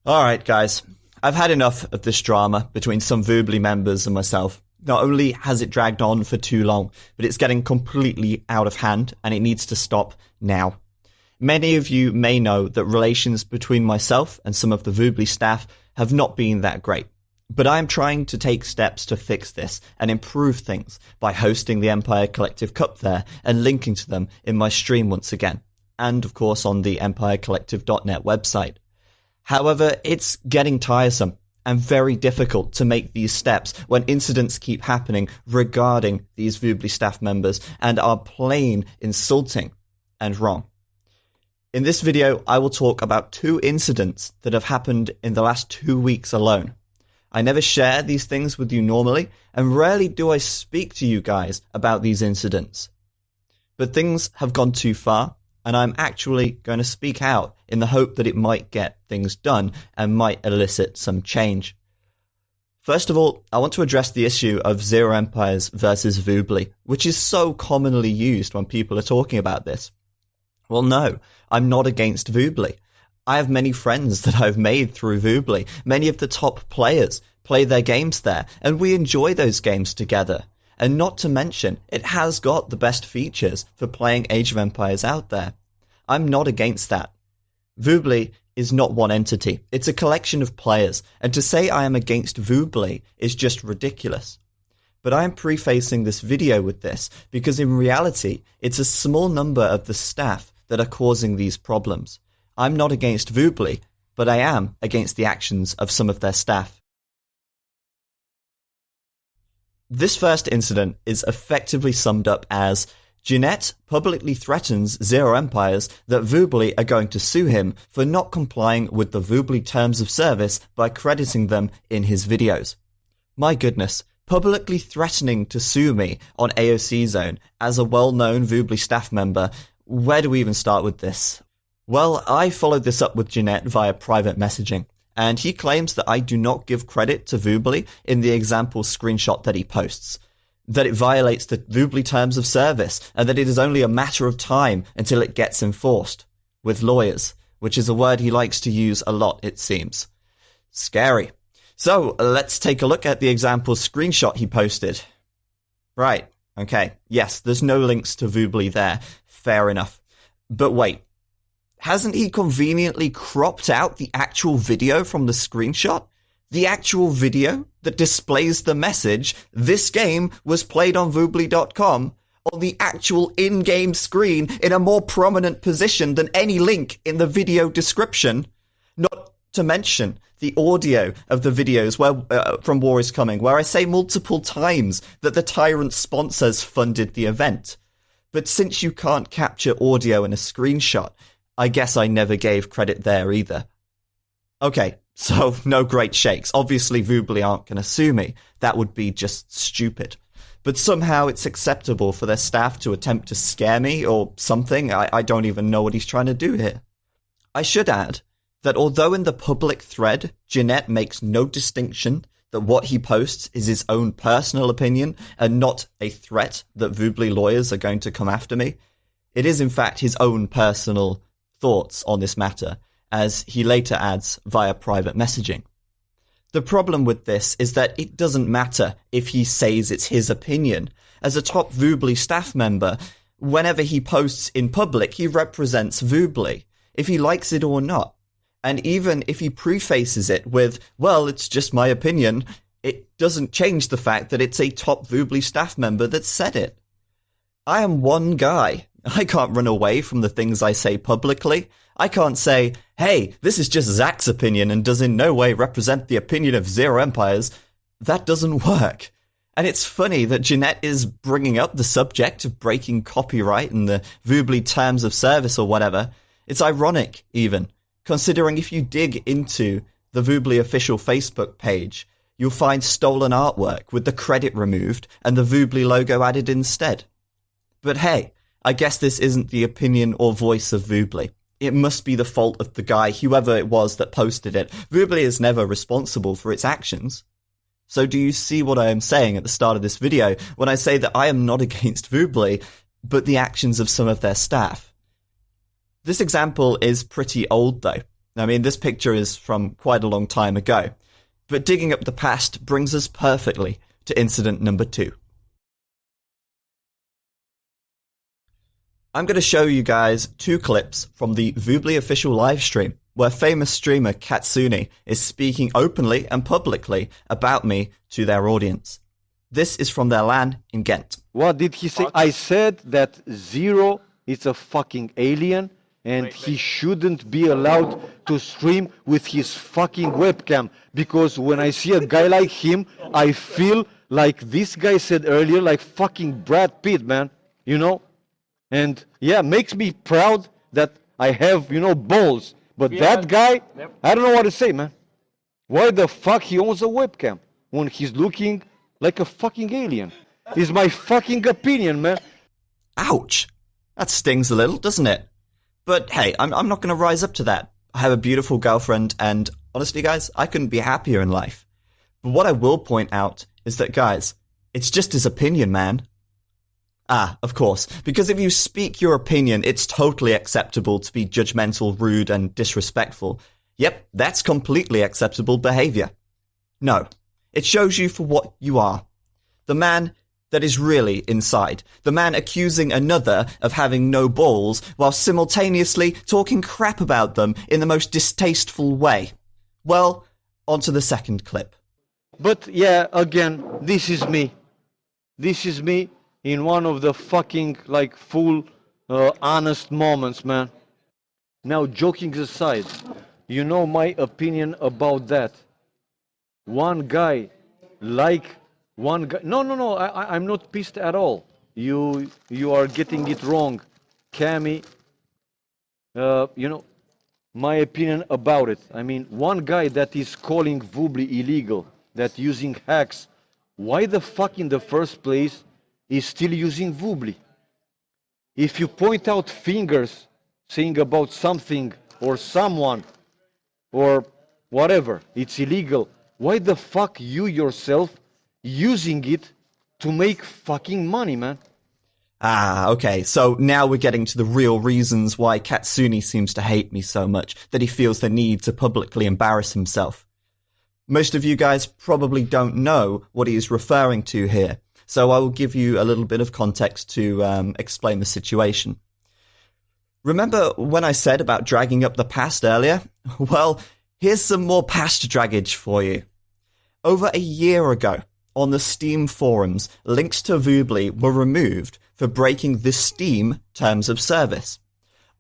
Alright guys, I've had enough of this drama between some Voobly members and myself. Not only has it dragged on for too long, but it's getting completely out of hand and it needs to stop now. Many of you may know that relations between myself and some of the Voobly staff have not been that great. But I am trying to take steps to fix this and improve things by hosting the Empire Collective Cup there and linking to them in my stream once again. And of course on the empirecollective.net website. However, it's getting tiresome and very difficult to make these steps when incidents keep happening regarding these Voobly staff members and are plain insulting and wrong. In this video, I will talk about 2 incidents that have happened in the last 2 weeks alone. I never share these things with you normally, and rarely do I speak to you guys about these incidents. But things have gone too far, and I'm actually going to speak out in the hope that it might get things done and might elicit some change. First of all, I want to address the issue of Zeroempires versus Voobly, which is so commonly used when people are talking about this. Well, no, I'm not against Voobly. I have many friends that I've made through Voobly. Many of the top players play their games there, and we enjoy those games together. And not to mention, it has got the best features for playing Age of Empires out there. I'm not against that. Voobly is not one entity. It's a collection of players, and to say I am against Voobly is just ridiculous. But I am prefacing this video with this because in reality, it's a small number of the staff that are causing these problems. I'm not against Voobly, but I am against the actions of some of their staff. This first incident is effectively summed up as Jeanette publicly threatens Zeroempires that Voobly are going to sue him for not complying with the Voobly terms of service by crediting them in his videos. My goodness, publicly threatening to sue me on AOC Zone as a well-known Voobly staff member, where do we even start with this? Well, I followed this up with Jeanette via private messaging, and he claims that I do not give credit to Voobly in the example screenshot that he posts, that it violates the Voobly terms of service, and that it is only a matter of time until it gets enforced, with lawyers, which is a word he likes to use a lot, it seems. Scary. So, let's take a look at the example screenshot he posted. Right, okay, yes, there's no links to Voobly there, fair enough. But wait. Hasn't he conveniently cropped out the actual video from the screenshot? The actual video that displays the message, "This game was played on Voobly.com," on the actual in-game screen in a more prominent position than any link in the video description. Not to mention the audio of the videos from War is Coming, where I say multiple times that the Tyrant sponsors funded the event. But since you can't capture audio in a screenshot, I guess I never gave credit there either. Okay, so no great shakes. Obviously, Voobly aren't going to sue me. That would be just stupid. But somehow it's acceptable for their staff to attempt to scare me or something. I don't even know what he's trying to do here. I should add that although in the public thread, Jeanette makes no distinction that what he posts is his own personal opinion and not a threat that Voobly lawyers are going to come after me, it is in fact his own personal thoughts on this matter, as he later adds via private messaging. The problem with this is that it doesn't matter if he says it's his opinion. As a top Voobly staff member, whenever he posts in public, he represents Voobly, if he likes it or not. And even if he prefaces it with, well, it's just my opinion, it doesn't change the fact that it's a top Voobly staff member that said it. I am one guy. I can't run away from the things I say publicly. I can't say, hey, this is just Zach's opinion and does in no way represent the opinion of Zeroempires. That doesn't work. And it's funny that Jeanette is bringing up the subject of breaking copyright and the Voobly terms of service or whatever. It's ironic, even, considering if you dig into the Voobly official Facebook page, you'll find stolen artwork with the credit removed and the Voobly logo added instead. But hey, I guess this isn't the opinion or voice of Voobly. It must be the fault of the guy, whoever it was that posted it. Voobly is never responsible for its actions. So do you see what I am saying at the start of this video when I say that I am not against Voobly, but the actions of some of their staff? This example is pretty old though. I mean, this picture is from quite a long time ago, but digging up the past brings us perfectly to incident number 2. I'm going to show you guys 2 clips from the Voobly official livestream, where famous streamer Katsuni is speaking openly and publicly about me to their audience. This is from their LAN in Ghent. What did he say? I said that Zero is a fucking alien and he shouldn't be allowed to stream with his fucking webcam, because when I see a guy like him, I feel like this guy said earlier, like fucking Brad Pitt, man, you know? And yeah, makes me proud that I have, you know, balls. But that guy, I don't know what to say, man. Why the fuck he owns a webcam when he's looking like a fucking alien? Is my fucking opinion, man. Ouch! That stings a little, doesn't it? But hey, I'm not going to rise up to that. I have a beautiful girlfriend, and honestly, guys, I couldn't be happier in life. But what I will point out is that, guys, it's just his opinion, man. Ah, of course, because if you speak your opinion, it's totally acceptable to be judgmental, rude, and disrespectful. Yep, that's completely acceptable behavior. No, it shows you for what you are. The man that is really inside. The man accusing another of having no balls while simultaneously talking crap about them in the most distasteful way. Well, on to the second clip. But yeah, again, this is me. This is me in one of the fucking, like, full, honest moments, man. Now, joking aside, you know my opinion about that. One guy, No, I'm not pissed at all. You are getting it wrong. Cammy, you know, my opinion about it. I mean, one guy that is calling Voobly illegal, that using hacks, why the fuck in the first place is still using Voobly? If you point out fingers saying about something or someone or whatever, it's illegal, why the fuck you yourself using it to make fucking money, man? Ah, okay, so now we're getting to the real reasons why Katsuni seems to hate me so much, that he feels the need to publicly embarrass himself. Most of you guys probably don't know what he is referring to here, so I will give you a little bit of context to explain the situation. Remember when I said about dragging up the past earlier? Well, here's some more past draggage for you. Over a year ago, on the Steam forums, links to Voobly were removed for breaking the Steam terms of service.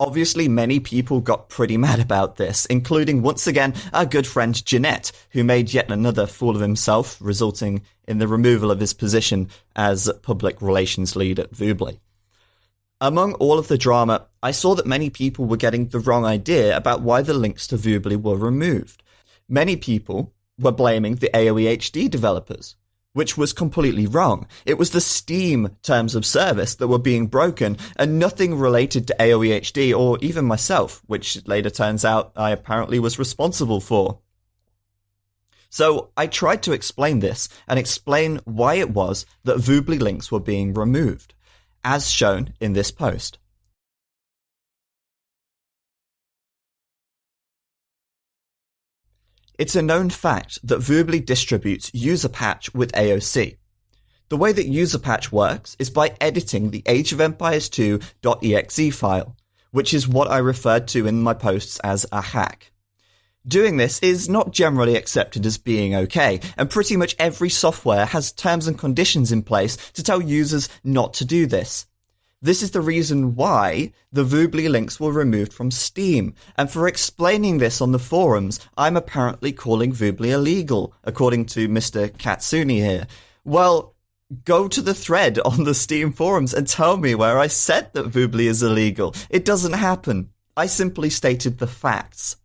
Obviously, many people got pretty mad about this, including, once again, our good friend Jeanette, who made yet another fool of himself, resulting in the removal of his position as public relations lead at Voobly. Among all of the drama, I saw that many people were getting the wrong idea about why the links to Voobly were removed. Many people were blaming the AoE HD developers, which was completely wrong. It was the Steam terms of service that were being broken, and nothing related to AoE HD or even myself, which later turns out I apparently was responsible for. So I tried to explain this and explain why it was that Voobly links were being removed, as shown in this post. It's a known fact that Voobly distributes user patch with AOC. The way that user patch works is by editing the Age of Empires 2.exe file, which is what I referred to in my posts as a hack. Doing this is not generally accepted as being okay, and pretty much every software has terms and conditions in place to tell users not to do this. This is the reason why the Voobly links were removed from Steam, and for explaining this on the forums, I'm apparently calling Voobly illegal, according to Mr. Katsuni here. Well, go to the thread on the Steam forums and tell me where I said that Voobly is illegal. It doesn't happen. I simply stated the facts.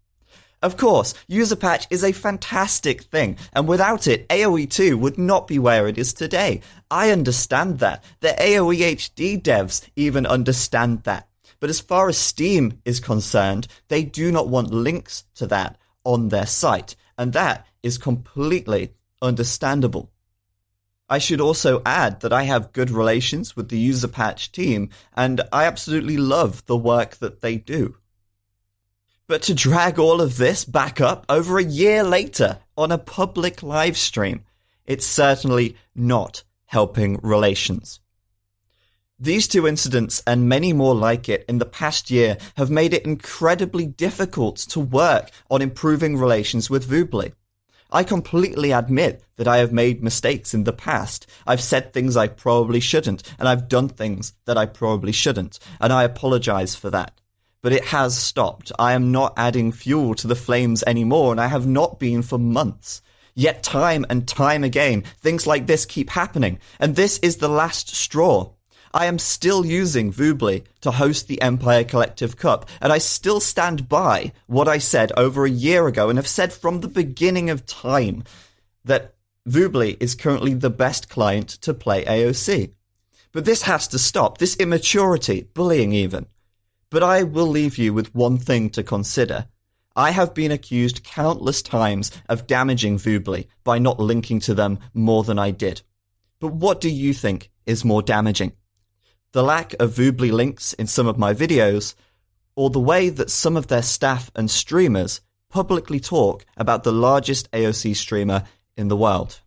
Of course, user patch is a fantastic thing, and without it, AoE 2 would not be where it is today. I understand that. The AoE HD devs even understand that. But as far as Steam is concerned, they do not want links to that on their site, and that is completely understandable. I should also add that I have good relations with the user patch team, and I absolutely love the work that they do. But to drag all of this back up over a year later on a public live stream, it's certainly not helping relations. These two incidents and many more like it in the past year have made it incredibly difficult to work on improving relations with Voobly. I completely admit that I have made mistakes in the past. I've said things I probably shouldn't, and I've done things that I probably shouldn't, and I apologize for that. But it has stopped. I am not adding fuel to the flames anymore, and I have not been for months. Yet time and time again, things like this keep happening, and this is the last straw. I am still using Voobly to host the Empire Collective Cup, and I still stand by what I said over a year ago and have said from the beginning of time that Voobly is currently the best client to play AOC. But this has to stop, this immaturity, bullying even. But I will leave you with one thing to consider. I have been accused countless times of damaging Voobly by not linking to them more than I did. But what do you think is more damaging? The lack of Voobly links in some of my videos, or the way that some of their staff and streamers publicly talk about the largest AOC streamer in the world?